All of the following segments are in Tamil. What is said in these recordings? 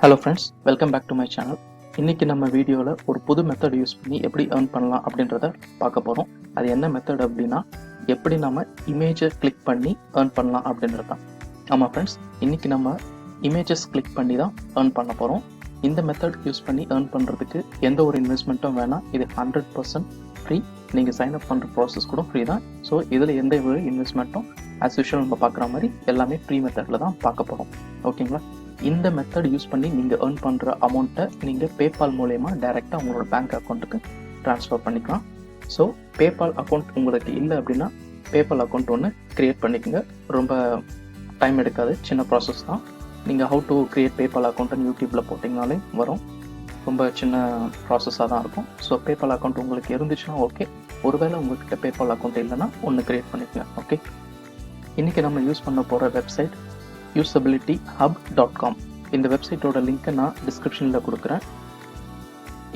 Hello friends, welcome back to my channel. இன்றைக்கி நம்ம வீடியோவில் ஒரு புது மெத்தட் யூஸ் பண்ணி எப்படி ஏர்ன் பண்ணலாம் அப்படின்றத பார்க்க போகிறோம். அது என்ன மெத்தட் அப்படின்னா, எப்படி நம்ம இமேஜை கிளிக் பண்ணி ஏர்ன் பண்ணலாம் அப்படின்றது தான். ஆமாம் ஃப்ரெண்ட்ஸ், இன்றைக்கி நம்ம இமேஜஸ் கிளிக் பண்ணி தான் ஏர்ன் பண்ண போகிறோம். இந்த மெத்தட் யூஸ் பண்ணி ஏர்ன் பண்ணுறதுக்கு எந்த ஒரு இன்வெஸ்ட்மெண்ட்டும் வேணாம். இது 100% ஃப்ரீ. நீங்கள் சைன் அப் பண்ணுற ப்ராசஸ் கூட ஃப்ரீ தான். ஸோ இதில் எந்த ஒரு இன்வெஸ்ட்மெண்ட்டும் ஆஸ் யூஷுவல் நம்ம பார்க்குற மாதிரி எல்லாமே ஃப்ரீ மெத்தடில் தான் பார்க்க போகிறோம். ஓகேங்களா? இந்த மெத்தட் யூஸ் பண்ணி நீங்கள் ஏர்ன் பண்ணுற அமௌண்ட்டை நீங்கள் பேபால் மூலயமா டைரெக்டாக உங்களோட பேங்க் அக்கௌண்ட்டுக்கு ட்ரான்ஸ்ஃபர் பண்ணிக்கலாம். ஸோ பேபால் அக்கௌண்ட் உங்களுக்கு இல்லை அப்படின்னா பேபால் அக்கௌண்ட் ஒன்று க்ரியேட் பண்ணிக்கோங்க. ரொம்ப டைம் எடுக்காது, சின்ன ப்ராசஸ் தான். நீங்கள் ஹவு டு க்ரியேட் பேபால் அக்கௌண்ட்டுன்னு யூடியூப்பில் போட்டிங்கனாலே வரும். ரொம்ப சின்ன ப்ராசஸாக தான் இருக்கும். ஸோ பேபால் அக்கௌண்ட் உங்களுக்கு இருந்துச்சுன்னா ஓகே. ஒருவேளை உங்கள்கிட்ட பேபால் அக்கௌண்ட் இல்லைன்னா ஒன்று க்ரியேட் பண்ணிக்கோங்க. ஓகே, இன்றைக்கி நம்ம யூஸ் பண்ண போகிற வெப்சைட் usabilityhub.com. இந்த வெப்சைட்டோட லிங்க்கை நான் டிஸ்கிரிப்ஷனில் கொடுக்குறேன்.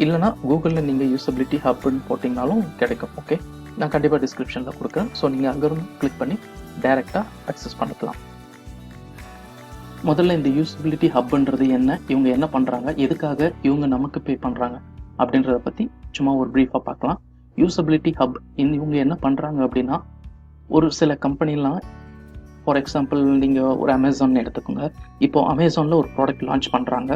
இல்லைனா கூகுளில் நீங்கள் யூசபிலிட்டி ஹப்னு போட்டிங்கனாலும் கிடைக்கும். ஓகே, நான் கண்டிப்பாக டிஸ்கிரிப்ஷனில் கொடுக்குறேன். ஸோ நீங்கள் அங்கேருந்து கிளிக் பண்ணி டைரெக்டாக அக்சஸ் பண்ணிக்கலாம். முதல்ல இந்த யூசபிலிட்டி ஹப்ன்றது என்ன, இவங்க என்ன பண்ணுறாங்க, எதுக்காக இவங்க நமக்கு பே பண்ணுறாங்க அப்படின்றத பற்றி சும்மா ஒரு ப்ரீஃபாக பார்க்கலாம். யூசபிலிட்டி ஹப் இவங்க என்ன பண்ணுறாங்க அப்படின்னா, ஒரு சில கம்பெனிலாம், ஃபார் எக்ஸாம்பிள் நீங்கள் ஒரு அமேசான் எடுத்துக்கோங்க. இப்போது அமேசானில் ஒரு ப்ராடக்ட் லான்ச் பண்ணுறாங்க.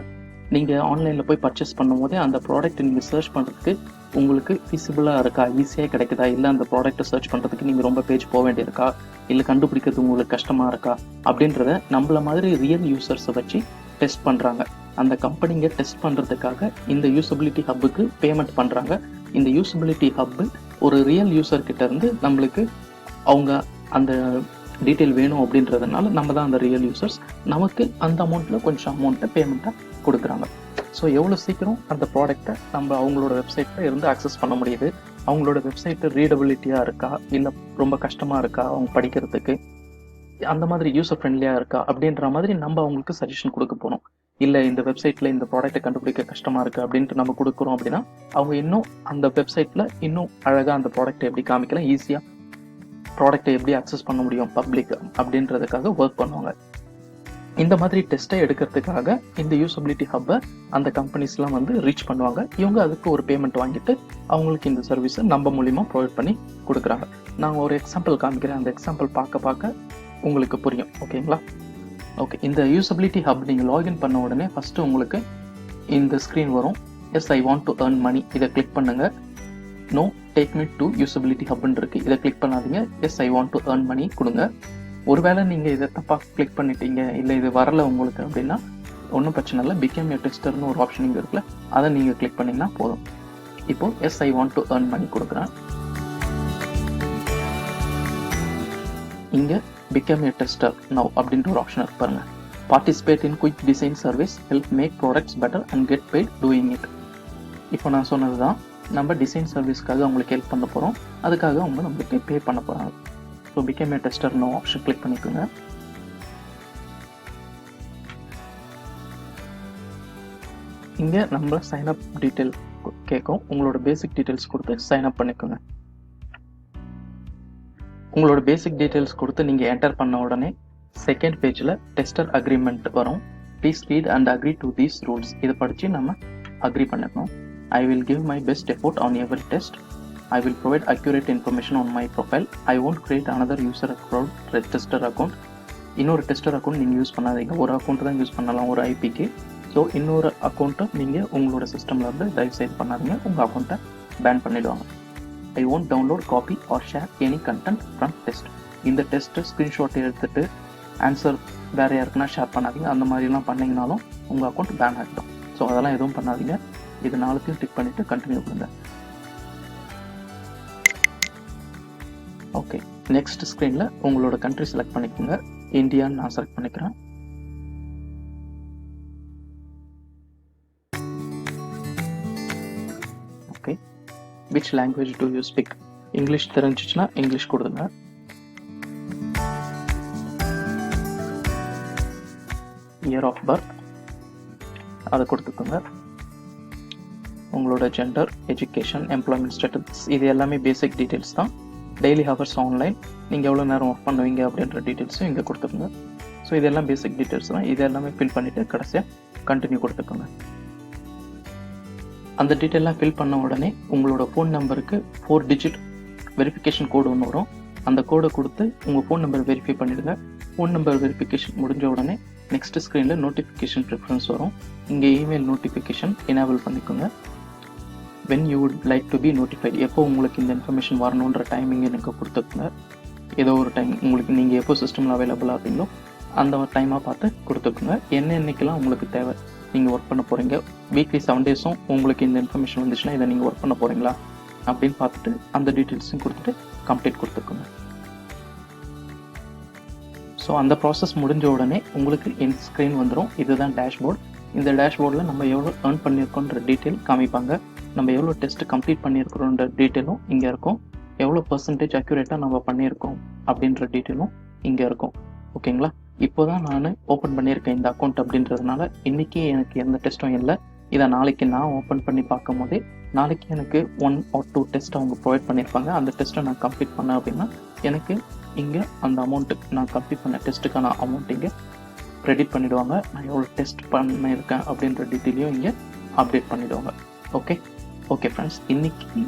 நீங்கள் ஆன்லைனில் போய் பர்ச்சேஸ் பண்ணும்போதே அந்த ப்ராடக்ட் நீங்கள் சர்ச் பண்ணுறதுக்கு உங்களுக்கு ஃபீஸிபிளாக இருக்கா, ஈஸியாக கிடைக்குதா, இல்லை அந்த ப்ராடக்ட்டை சர்ச் பண்ணுறதுக்கு நீங்கள் ரொம்ப பேஜ் போக வேண்டியிருக்கா, இல்லை கண்டுபிடிக்கிறது உங்களுக்கு கஷ்டமாக இருக்கா அப்படின்றத நம்மள மாதிரி ரியல் யூசர்ஸை வச்சு டெஸ்ட் பண்ணுறாங்க. அந்த கம்பெனிங்க டெஸ்ட் பண்ணுறதுக்காக இந்த யூசபிலிட்டி ஹப்புக்கு பேமெண்ட் பண்ணுறாங்க. இந்த யூசபிலிட்டி ஹப்பு ஒரு ரியல் யூசர்கிட்ட இருந்து நம்மளுக்கு அவங்க அந்த டீட்டெயில் வேணும் அப்படின்றதுனால நம்ம தான் அந்த ரியல் யூசர்ஸ், நமக்கு அந்த அமௌண்ட்டில் கொஞ்சம் அமௌண்ட்டை பேமெண்ட்டாக கொடுக்குறாங்க. ஸோ எவ்வளோ சீக்கிரம் அந்த ப்ராடக்டை நம்ம அவங்களோட வெப்சைட்டில் இருந்து ஆக்சஸ் பண்ண முடியுது, அவங்களோட வெப்சைட்டு ரீடபிலிட்டியாக இருக்கா, இல்லை ரொம்ப கஷ்டமாக இருக்கா அவங்க படிக்கிறதுக்கு, அந்த மாதிரி யூசர் ஃப்ரெண்ட்லியாக இருக்கா அப்படின்ற மாதிரி நம்ம அவங்களுக்கு சஜஷன் கொடுக்க போகிறோம். இல்லை இந்த வெப்சைட்டில் இந்த ப்ராடக்ட்டை கண்டுபிடிக்க கஷ்டமாக இருக்குது அப்படின்ட்டு நம்ம கொடுக்குறோம் அப்படின்னா அவங்க இன்னும் அந்த வெப்சைட்டில் இன்னும் அழகாக அந்த ப்ராடக்ட்டை எப்படி காமிக்கலாம், ஈஸியாக ப்ராடக்ட்டை எப்படி அக்சஸ் பண்ண முடியும் பப்ளிக் அப்படின்றதுக்காக ஒர்க் பண்ணுவாங்க. இந்த மாதிரி டெஸ்ட்டை எடுக்கிறதுக்காக இந்த யூசபிலிட்டி ஹப்பை அந்த கம்பெனிஸ்லாம் வந்து ரீச் பண்ணுவாங்க. இவங்க அதுக்கு ஒரு பேமெண்ட் வாங்கிட்டு அவங்களுக்கு இந்த சர்வீஸை நம்ம மூலிமா ப்ரொவைட் பண்ணி கொடுக்குறாங்க. நான் ஒரு எக்ஸாம்பிள் காமிக்கிறேன். அந்த எக்ஸாம்பிள் பார்க்க உங்களுக்கு புரியும். ஓகேங்களா? ஓகே, இந்த யூசபிலிட்டி ஹப் நீங்கள் லாகின் பண்ண உடனே ஃபஸ்ட்டு உங்களுக்கு இந்த ஸ்க்ரீன் வரும். Yes I want to earn money, இதை கிளிக் பண்ணுங்கள். No take me to usability ஹப்னு இருக்குது, இதை கிளிக் பண்ணாதீங்க. Yes I want to earn money கொடுங்க. ஒருவேளை நீங்கள் இதை தப்பாக கிளிக் பண்ணிட்டீங்க, இல்லை இது வரலை உங்களுக்கு அப்படின்னா ஒன்றும் பிரச்சனை இல்லை. பிகேம் யூர் டெஸ்டர்னு ஒரு ஆப்ஷன் இங்கே இருக்குல்ல, அதை நீங்கள் கிளிக் பண்ணிங்கன்னா போதும். இப்போது yes I want to earn money கொடுக்குறேன். இங்கே பிகேம் யூர் டெஸ்டர் நவ் அப்படின்ற ஒரு ஆப்ஷன் இருக்கு பாருங்க. Participate in quick design service, help make products better and get paid doing it. இப்போ நான் சொன்னது தான், நம்ம டிசைன் சர்வீஸ்க்காக அவங்களுக்கு ஹெல்ப் பண்ண போகிறோம், அதுக்காக அவங்க நம்மளுக்கு பே பண்ண போகிறாங்க. ஸோ பிகேம் ஏ டெஸ்டர் நோ ஆப்ஷன் கிளிக் பண்ணிக்கோங்க. இங்கே நம்ம சைன்அப் டீட்டெயில் கேட்கும். உங்களோட பேசிக் டீட்டெயில்ஸ் கொடுத்து சைன்அப் பண்ணிக்கோங்க. உங்களோட பேசிக் டீட்டெயில்ஸ் கொடுத்து நீங்கள் என்டர் பண்ண உடனே செகண்ட் பேஜில் டெஸ்டர் அக்ரிமெண்ட் வரும். Please read and agree to these rules. இதை படித்து நம்ம அக்ரி பண்ணிக்கணும். I will give my best effort on every test. I will provide accurate information on my profile. I won't create another user account, tester account. இன்னொரு டெஸ்டர் அக்கௌண்ட் நீங்கள் யூஸ் பண்ணாதீங்க. ஒரு அக்கௌண்ட் தான் யூஸ் பண்ணலாம் ஒரு ஐபிக்கு. ஸோ இன்னொரு அக்கௌண்ட்டை நீங்கள் உங்களோட சிஸ்டமில் இருந்து தயவுசெய்து பண்ணாதீங்க, உங்கள் அக்கௌண்ட்டை பேன் பண்ணிவிடுவாங்க. ஐ won't download, copy or share any content from test. இந்த டெஸ்ட்டு ஸ்க்ரீன்ஷாட் எடுத்துகிட்டு ஆன்சர் வேறு யாருக்குன்னா ஷேர் பண்ணாதீங்க. அந்த மாதிரிலாம் பண்ணிங்கனாலும் உங்கள் அக்கௌண்ட் பேன் ஆகிடும். ஸோ அதெல்லாம் எதுவும் பண்ணாதீங்க. இது நாலுத்தையும் டிக் பண்ணிவிட்டு கண்டினியூ பண்ணுங்க. ஓகே, நெக்ஸ்ட் ஸ்க்ரீனில் உங்களோட கண்ட்ரி செலக்ட் பண்ணிக்கோங்க. இந்தியான்னு நான் செலக்ட் பண்ணிக்கிறேன். Okay, which language do you speak? English தெரிஞ்சிச்சுன்னா இங்கிலீஷ் கொடுங்க. இயர் ஆஃப் பர்த் அதை கொடுத்துக்கோங்க. உங்களோட ஜெண்டர், எஜுகேஷன், எம்ப்ளாய்மெண்ட் ஸ்டேட்டஸ், இது எல்லாமே பேசிக் டீட்டெயில்ஸ் தான். டெய்லி ஹவர்ஸ் ஆன்லைன், நீங்கள் எவ்வளோ நேரம் ஒர்க் பண்ணுவீங்க அப்படின்ற டீட்டெயில்ஸும் இங்கே கொடுத்துருங்க. ஸோ இதெல்லாம் பேசிக் டீட்டெயில்ஸ் தான். இது எல்லாமே ஃபில் பண்ணிவிட்டு கடைசியாக கண்டினியூ கொடுத்துக்கோங்க. அந்த டீட்டெயிலாம் ஃபில் பண்ண உடனே உங்களோட ஃபோன் நம்பருக்கு 4 டிஜிட் வெரிஃபிகேஷன் கோடு ஒன்று வரும். அந்த கோடை கொடுத்து உங்கள் ஃபோன் நம்பர் வெரிஃபை பண்ணிவிடுங்க. ஃபோன் நம்பர் வெரிஃபிகேஷன் முடிஞ்ச உடனே நெக்ஸ்ட் ஸ்க்ரீனில் நோட்டிஃபிகேஷன் ப்ரிஃபரன்ஸ் வரும். இங்கே இமெயில் நோட்டிஃபிகேஷன் எனேபிள் பண்ணிக்கோங்க. when you would like to be notified, எப்போ உங்களுக்கு இந்த இன்ஃபர்மேஷன் வரணுன்ற டைமிங் எனக்கு கொடுத்துக்கோங்க. ஏதோ ஒரு டைம் உங்களுக்கு நீங்கள் எப்போ சிஸ்டமில் அவைலபிள் ஆகுங்களோ அந்த டைமாக பார்த்து கொடுத்துக்கோங்க. என்னைக்கெல்லாம் உங்களுக்கு தேவை, நீங்கள் ஒர்க் பண்ண போகிறீங்க, வீக்லி 7 டேஸும் உங்களுக்கு இந்த இன்ஃபர்மேஷன் வந்துச்சுன்னா இதை நீங்கள் ஒர்க் பண்ண போகிறீங்களா அப்படின்னு பார்த்துட்டு அந்த டீட்டெயில்ஸும் கொடுத்துட்டு கம்ப்ளீட் கொடுத்துக்கோங்க. ஸோ அந்த ப்ராசஸ் முடிஞ்ச உடனே உங்களுக்கு என் ஸ்க்ரீன் வந்துடும். இதுதான் டேஷ்போர்ட். இந்த டேஷ்போர்டில் நம்ம எவ்வளோ ஏர்ன் பண்ணியிருக்கோன்ற டீட்டெயில் காமிப்பாங்க. நம்ம எவ்வளோ டெஸ்ட் கம்ப்ளீட் பண்ணியிருக்கிறோன்ற டீட்டெயிலும் இங்கே இருக்கும். எவ்வளோ பர்சன்டேஜ் அக்யூரேட்டாக நம்ம பண்ணியிருக்கோம் அப்படின்ற டீட்டெயிலும் இங்கே இருக்கும். ஓகேங்களா? இப்போ தான் நான் ஓப்பன் பண்ணியிருக்கேன் இந்த அக்கௌண்ட் அப்படின்றதுனால இன்றைக்கி எனக்கு எந்த டெஸ்ட்டும் இல்லை. இதை நாளைக்கு நான் ஓப்பன் பண்ணி பார்க்கும் போதே நாளைக்கு எனக்கு 1 or 2 டெஸ்ட் அவங்க ப்ரொவைட் பண்ணியிருப்பாங்க. அந்த டெஸ்ட்டை நான் கம்ப்ளீட் பண்ணேன் அப்படின்னா எனக்கு இங்கே அந்த அமௌண்ட்டு நான் கம்ப்ளீட் பண்ண டெஸ்ட்டுக்கான அமௌண்ட் இங்கே க்ரெடிட் பண்ணிவிடுவாங்க. நான் எவ்வளோ டெஸ்ட் பண்ணியிருக்கேன் அப்படின்ற டீட்டெயிலையும் இங்கே அப்டேட் பண்ணிவிடுவாங்க. ஓகே ஃப்ரெண்ட்ஸ், இன்றைக்கி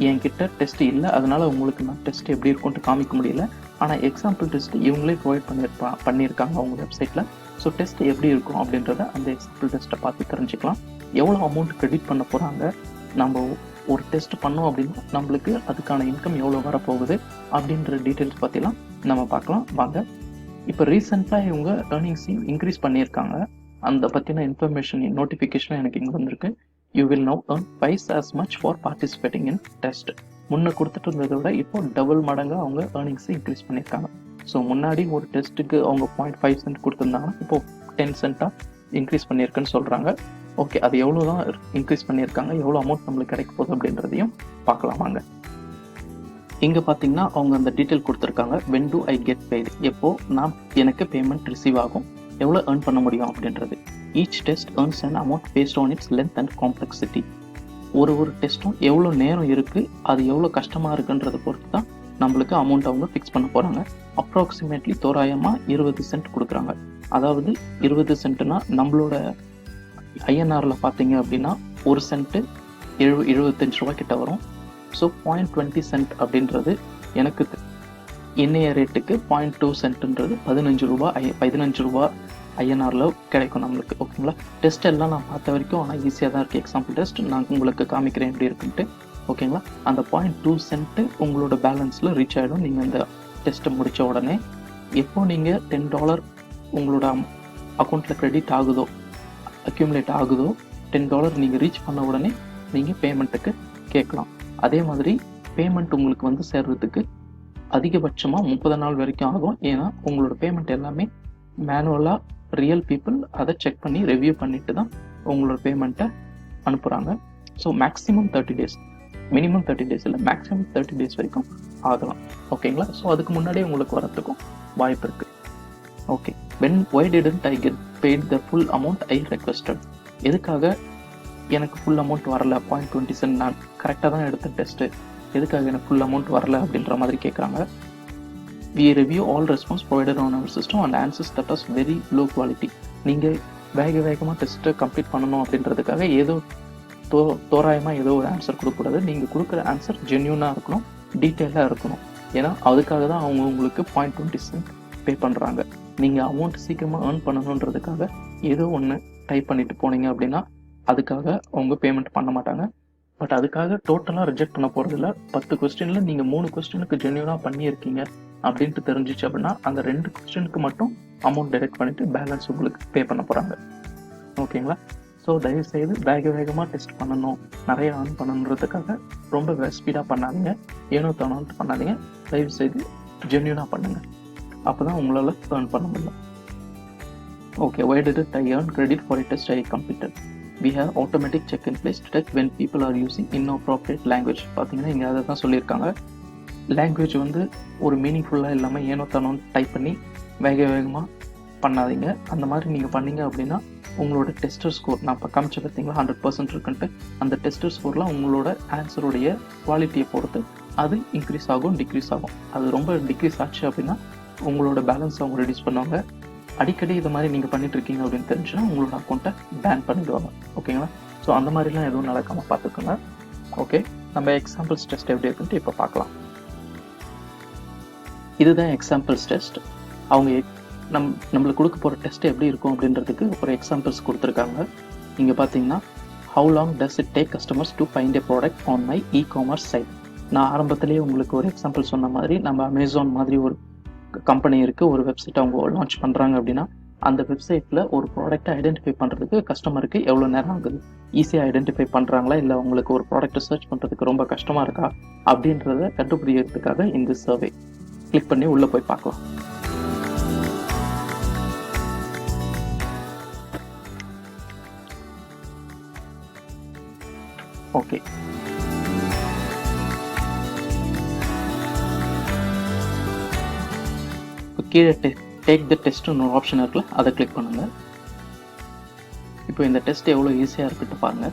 என்கிட்ட டெஸ்ட் இல்லை, அதனால் உங்களுக்கு நான் டெஸ்ட் எப்படி இருக்கும்ட்டு காமிக்க முடியல. ஆனால் எக்ஸாம்பிள் டெஸ்ட் இவங்களே ப்ரொவைட் பண்ணியிருக்காங்க அவங்க வெப்சைட்டில். ஸோ டெஸ்ட் எப்படி இருக்கும் அப்படின்றத அந்த எக்ஸாம்பிள் டெஸ்ட்டை பார்த்து தெரிஞ்சுக்கலாம். எவ்வளோ அமௌண்ட் க்ரெடிட் பண்ண போகிறாங்க, நம்ம ஒரு டெஸ்ட் பண்ணோம் அப்படின்னா நம்மளுக்கு அதுக்கான இன்கம் எவ்வளோ வரப்போகுது அப்படின்ற டீட்டெயில்ஸ் பற்றிலாம் நம்ம பார்க்கலாம் வாங்க. இப்போ ரீசெண்டாக இவங்க ஏர்னிங்ஸையும் இன்க்ரீஸ் பண்ணியிருக்காங்க. அந்த பற்றின இன்ஃபர்மேஷன் நோட்டிஃபிகேஷனும் எனக்கு இங்கே வந்திருக்கு. You will now earn twice as much for participating in test. முன்ன கொடுத்துட்டு இருந்ததை விட இப்போ டபுள் மடங்காக அவங்க ஏர்னிங்ஸை இன்க்ரீஸ் பண்ணியிருக்காங்க. ஸோ முன்னாடி ஒரு டெஸ்ட்டுக்கு அவங்க 0.5 சென்ட் கொடுத்துருந்தாங்கன்னா இப்போ 10 சென்ட்டாக இன்க்ரீஸ் பண்ணியிருக்குன்னு சொல்கிறாங்க. ஓகே, அது எவ்வளோ தான் இன்க்ரீஸ் பண்ணியிருக்காங்க, எவ்வளோ அமௌண்ட் நம்மளுக்கு கிடைக்க போகுது அப்படின்றதையும் பார்க்கலாமாங்க. இங்கே பார்த்தீங்கன்னா அவங்க அந்த டீட்டெயில் கொடுத்துருக்காங்க. when do I get paid, எப்போ எனக்கு பேமெண்ட் ரிசீவ் ஆகும், எவ்வளோ ஏர்ன் பண்ண முடியும் அப்படின்றது. Each test earns an amount based on its length and complexity. ஒரு டெஸ்ட்டும் எவ்வளோ நேரம் இருக்குது, அது எவ்வளோ கஷ்டமாக இருக்குன்றதை பொறுத்து தான் நம்மளுக்கு அமௌண்ட் அவங்க ஃபிக்ஸ் பண்ண போகிறாங்க. அப்ராக்சிமேட்லி தோராயமாக 20 சென்ட் கொடுக்குறாங்க. அதாவது 20 சென்ட்னா நம்மளோட ஐஎன்ஆரில் பார்த்தீங்க அப்படின்னா ஒரு சென்ட்டு 75 ரூபா கிட்ட வரும். ஸோ 0.20 சென்ட் அப்படின்றது எனக்கு இன்னைய ரேட்டுக்கு 0.2 சென்ட்ன்றது 15 ரூபா ஐஎன்ஆரில் கிடைக்கும் நம்மளுக்கு. ஓகேங்களா? டெஸ்ட் எல்லாம் நான் பார்த்த வரைக்கும் ஆனால் ஈஸியாக தான் இருக்குது. எக்ஸாம்பிள் டெஸ்ட் நான் உங்களுக்கு காமிக்கிறேன் எப்படி இருக்குன்ட்டு. ஓகேங்களா? அந்த 0.2 சென்ட்டு உங்களோட பேலன்ஸில் ரீச் ஆகிடும் நீங்கள் இந்த டெஸ்ட்டை முடித்த உடனே. எப்போ நீங்கள் $10 உங்களோட அக்கௌண்ட்டில் க்ரெடிட் ஆகுதோ, அக்யூமுலேட் ஆகுதோ, $10 நீங்கள் ரீச் பண்ண உடனே நீங்கள் பேமெண்ட்டுக்கு கேட்கலாம். அதே மாதிரி பேமெண்ட் உங்களுக்கு வந்து சேர்றதுக்கு அதிகபட்சமாக 30 நாள் வரைக்கும் ஆகும். ஏன்னா உங்களோட பேமெண்ட் எல்லாமே மேனுவலாக ரியல் பீப்புள் அதை செக் பண்ணி ரிவ்யூ பண்ணிட்டு தான் உங்களோட பேமெண்ட்டை அனுப்புகிறாங்க. So maximum 30 days, minimum 30 days இல்லை, மேக்ஸிமம் 30 டேஸ் வரைக்கும் ஆகலாம். ஓகேங்களா? ஸோ அதுக்கு முன்னாடியே உங்களுக்கு வரத்துக்கும் வாய்ப்பு இருக்குது. Okay, why didn't I get paid the full amount I requested? எதுக்காக எனக்கு ஃபுல் அமௌண்ட் வரல, 0.20 சென்ட் நான் கரெக்டாக தான் எடுத்த டெஸ்ட்டு, எதுக்காக எனக்கு ஃபுல் அமௌண்ட் வரல அப்படின்ற மாதிரி கேட்குறாங்க. We review all response provided on our system and answers that is very low quality. நீங்கள் வேகமாக டெஸ்ட்டை கம்ப்ளீட் பண்ணணும் அப்படின்றதுக்காக ஏதோ தோராயமாக ஏதோ ஒரு ஆன்சர் கொடுக்கக்கூடாது. நீங்கள் கொடுக்குற ஆன்சர் ஜென்யூனாக இருக்கணும், டீட்டெயிலாக இருக்கணும். ஏன்னா அதுக்காக தான் அவங்க உங்களுக்கு 0.20 சென்ட் பே பண்ணுறாங்க. நீங்கள் அமௌண்ட் சீக்கிரமாக ஏர்ன் பண்ணணுன்றதுக்காக ஏதோ ஒன்று டைப் பண்ணிட்டு போனீங்க அப்படின்னா அதுக்காக அவங்க பேமெண்ட் பண்ண மாட்டாங்க. பட் அதுக்காக டோட்டலாக ரிஜெக்ட் பண்ண போகிறதில்ல. 10 கொஸ்டினில் நீங்கள் 3 கொஸ்டினுக்கு ஜென்யூனாக பண்ணியிருக்கீங்க அப்படின்ட்டு தெரிஞ்சிச்சு அப்படின்னா அந்த 2 கொஸ்டினுக்கு மட்டும் அமௌண்ட் டைரெக்ட் பண்ணிவிட்டு பேலன்ஸ் உங்களுக்கு பே பண்ண போகிறாங்க. ஓகேங்களா? ஸோ தயவுசெய்து வேகமாக டெஸ்ட் பண்ணணும், நிறைய ஏர்ன் பண்ணணுன்றதுக்காக ரொம்ப ஸ்பீடாக பண்ணாதீங்க, ஏனோ தானோன்ட்டு பண்ணாதீங்க. தயவுசெய்து ஜென்யூனாக பண்ணுங்கள், அப்போ தான் உங்களால் ஏர்ன் பண்ண முடியும். Okay, why didn't I earn credit for a test I completed? We have automatic check in place to detect when people are using inappropriate language. பார்த்தீங்கன்னா இங்கே அதை தான் சொல்லியிருக்காங்க. லாங்குவேஜ் வந்து ஒரு மீனிங்ஃபுல்லாக இல்லாமல் ஏனோ தானோன்னு டைப் பண்ணி வேகமாக பண்ணாதீங்க. அந்த மாதிரி நீங்கள் பண்ணீங்க அப்படின்னா உங்களோட டெஸ்டர் ஸ்கோர், நான் இப்போ காமிச்ச பார்த்தீங்களா 100% இருக்குன்ட்டு, அந்த டெஸ்டர் ஸ்கோர்லாம் உங்களோட ஆன்சருடைய குவாலிட்டியை பொறுத்து அது இன்க்ரீஸ் ஆகும், டிக்ரீஸ் ஆகும். அது ரொம்ப டிக்ரீஸ் ஆச்சு அப்படின்னா உங்களோட பேலன்ஸ் அவங்க ரெடியூஸ் பண்ணுவாங்க. அடிக்கடி இது மாதிரி நீங்கள் பண்ணிட்டு இருக்கீங்க அப்படின்னு தெரிஞ்சுன்னா உங்களோட அக்கௌண்ட்டை பேன் பண்ணிடுவாங்க. ஓகேங்களா? ஸோ அந்த மாதிரிலாம் எதுவும் நடக்காமல் பார்த்துக்கோங்க. ஓகே, நம்ம எக்ஸாம்பிள்ஸ் டெஸ்ட் எப்படி இருக்குன்ட்டு இப்போ பார்க்கலாம். இதுதான் எக்ஸாம்பிள்ஸ் டெஸ்ட். அவங்க நம்மளுக்கு கொடுக்க போகிற டெஸ்ட் எப்படி இருக்கும் அப்படின்றதுக்கு ஒரு எக்ஸாம்பிள்ஸ் கொடுத்துருக்காங்க. இங்கே பார்த்தீங்கன்னா, how long does it take customers to find a product on my e-commerce site? நான் ஆரம்பத்திலேயே உங்களுக்கு ஒரு எக்ஸாம்பிள் சொன்ன மாதிரி, நம்ம அமேசான் மாதிரி ஒரு கம்பெனி இருக்குது, ஒரு வெப்சைட் அவங்க லான்ச் பண்ணுறாங்க அப்படின்னா, அந்த வெப்சைட்டில் ஒரு ப்ராடக்ட்டை ஐடென்டிஃபை பண்ணுறதுக்கு கஸ்டமருக்கு எவ்வளோ நேரம் ஆகுது, ஈஸியாக ஐடென்டிஃபை பண்ணுறாங்களா, இல்லை உங்களுக்கு ஒரு ப்ராடக்ட்டை சர்ச் பண்ணுறதுக்கு ரொம்ப கஷ்டமாக இருக்கா அப்படின்றத கண்டுபிடிக்கிறதுக்காக இந்த சர்வே. கிளிக் பண்ணி உள்ளே போய் பார்க்கலாம். ஓகே, கீழே டேக் த டெஸ்ட்னு ஒரு ஆப்ஷன் இருக்குல்ல, அதை கிளிக் பண்ணுங்க. இப்போ இந்த டெஸ்ட் எவ்வளோ ஈஸியாக இருக்குன்னு பாருங்க.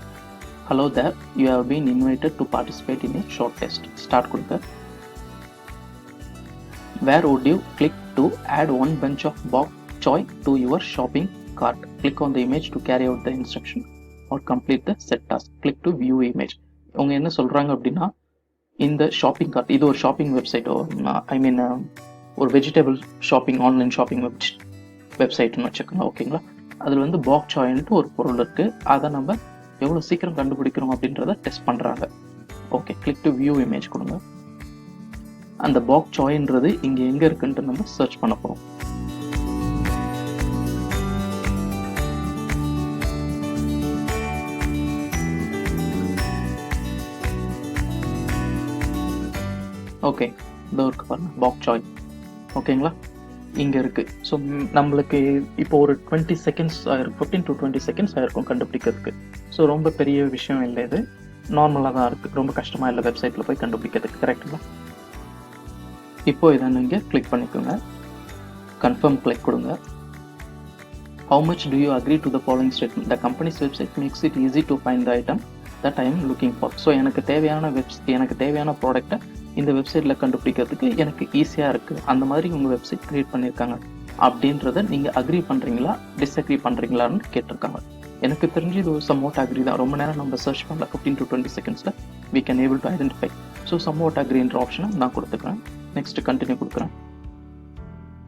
Hello there, you have been invited to participate in a short test. Start கொடுங்க. Where would you click to add one bunch of pak choi to your shopping cart. Click on the image to carry out the instruction or complete the set task. Click to view image. அவங்க என்ன சொல்கிறாங்க அப்படின்னா, இந்த ஷாப்பிங் கார்ட், இது ஒரு ஷாப்பிங் வெப்சைட்டோ, ஐ மீன் ஒரு வெஜிடபிள் ஷாப்பிங், ஆன்லைன் ஷாப்பிங் வெப்சைட்னு வச்சுக்கோங்க. ஓகேங்களா? அதில் வந்து பாக் சாய்ன்ட்டு ஒரு பொருள் இருக்குது. அதை நம்ம எவ்வளோ சீக்கிரம் கண்டுபிடிக்கிறோம் அப்படின்றத டெஸ்ட் பண்ணுறாங்க. Okay, click to view image கொடுங்க. அந்த பாக் சாய்ன்றது இங்கே எங்கே இருக்குன்ட்டு நம்ம சர்ச் பண்ண போகிறோம். ஓகே, இதோ இருக்கு பாருங்க, பாக் சாய். ஓகேங்களா? இங்கே இருக்குது. ஸோ நம்மளுக்கு இப்போ ஒரு 20 செகண்ட்ஸ் ஆயிருக்கும், 15 to 20 செகண்ட்ஸ் ஆயிருக்கும் கண்டுபிடிக்கிறதுக்கு. ஸோ ரொம்ப பெரிய விஷயம் இல்லை, இது நார்மலாக தான் இருக்குது, ரொம்ப கஷ்டமாக இல்லை வெப்சைட்டில் போய் கண்டுபிடிக்கிறதுக்கு. கரெக்டுங்களா? இப்போ இதை நீங்கள் கிளிக் பண்ணிக்கோங்க. கன்ஃபார்ம் கிளிக் கொடுங்க. How much do you agree to the following statement? The company's website makes it easy to find the item that I am looking for. So எனக்கு தேவையான ப்ராடக்டை இந்த வெப்சைட்டில் கண்டுபிடிக்கிறதுக்கு எனக்கு ஈஸியாக இருக்குது, அந்த மாதிரி உங்கள் வெப்சைட் க்ரியேட் பண்ணியிருக்காங்க அப்படின்றத நீங்கள் அக்ரி பண்ணுறீங்களா, டிஸ்அக்ரி பண்ணுறீங்களான்னு கேட்டிருக்காங்க. எனக்கு தெரிஞ்சு இது சம்வாட் அக்ரி தான். ரொம்ப நேரம் நம்ம சர்ச் பண்ணல, 15 to 20 செகண்ட்ஸில் we can able to identify. So somewhat அக்ரின்ற ஆப்ஷனை நான் கொடுத்துக்கிறேன். நெக்ஸ்ட் கண்டினியூ கொடுக்குறேன்.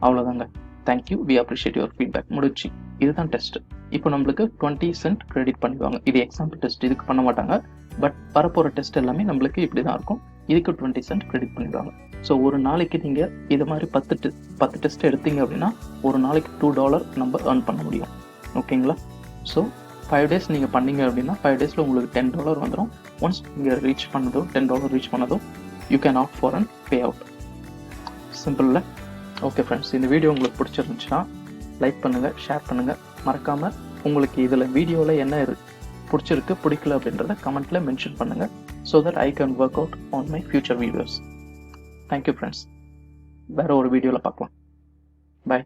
அவ்வளோதாங்க. Thank you, we appreciate your feedback. முடிச்சு. இதுதான் டெஸ்ட். இப்போ நம்மளுக்கு 20 சென்ட் கிரெடிட் பண்ணிடுவாங்க. இது எக்ஸாம்பிள் டெஸ்ட், இதுக்கு பண்ண மாட்டாங்க. பட் வரப்போகிற டெஸ்ட் எல்லாமே நம்மளுக்கு இப்படி தான் இருக்கும். இதுக்கு 20 சென்ட் கிரெடிட் பண்ணிடுவாங்க. ஸோ ஒரு நாளைக்கு நீங்கள் இது மாதிரி 10 டெஸ்ட் எடுத்தீங்க அப்படின்னா ஒரு நாளைக்கு $2 நம்ம ஏர்ன் பண்ண முடியும். ஓகேங்களா? ஸோ 5 days நீங்கள் பண்ணீங்க அப்படின்னா 5 daysல உங்களுக்கு $10 வந்துடும். ஒன்ஸ் நீங்கள் ரீச் பண்ணதும், $10 ரீச் பண்ணதும் you can opt for an pay out. சிம்பிளில். ஓகே ஃப்ரெண்ட்ஸ், இந்த வீடியோ உங்களுக்கு பிடிச்சிருந்துச்சுன்னா லைக் பண்ணுங்கள், ஷேர் பண்ணுங்கள். மறக்காமல் உங்களுக்கு இதில் வீடியோவில் என்ன பிடிச்சிருக்கு, பிடிக்கல அப்படின்றத கமெண்ட்டில் மென்ஷன் பண்ணுங்கள். so that I can work out on my future videos. Thank you friends. வேற ஒரு வீடியோவில் பார்க்கலாம். Bye.